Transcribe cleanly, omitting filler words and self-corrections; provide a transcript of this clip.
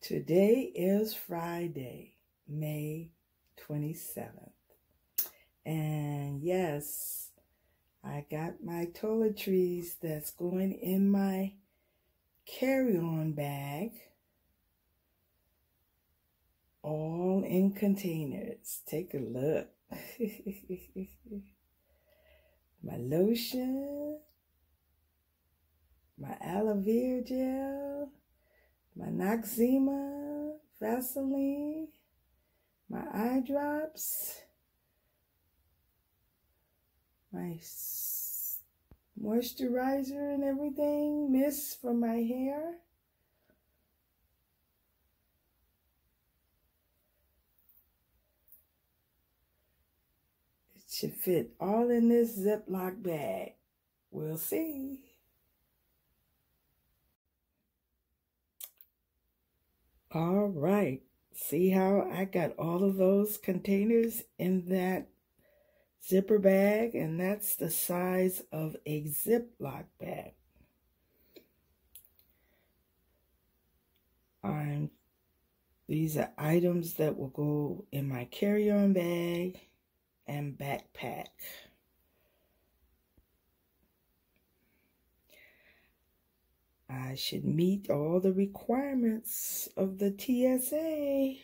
Today is Friday, May 27th. And yes, I got my toiletries that's going in my carry-on bag, all in containers. Take a look. My lotion, my aloe vera gel, my Noxzema, Vaseline, my eye drops, my moisturizer and everything, mist for my hair. It should fit all in this Ziploc bag. We'll see. All right. See how I got all of those containers in that zipper bag, and that's the size of a Ziploc bag. These are items that will go in my carry-on bag and backpack. I should meet all the requirements of the TSA.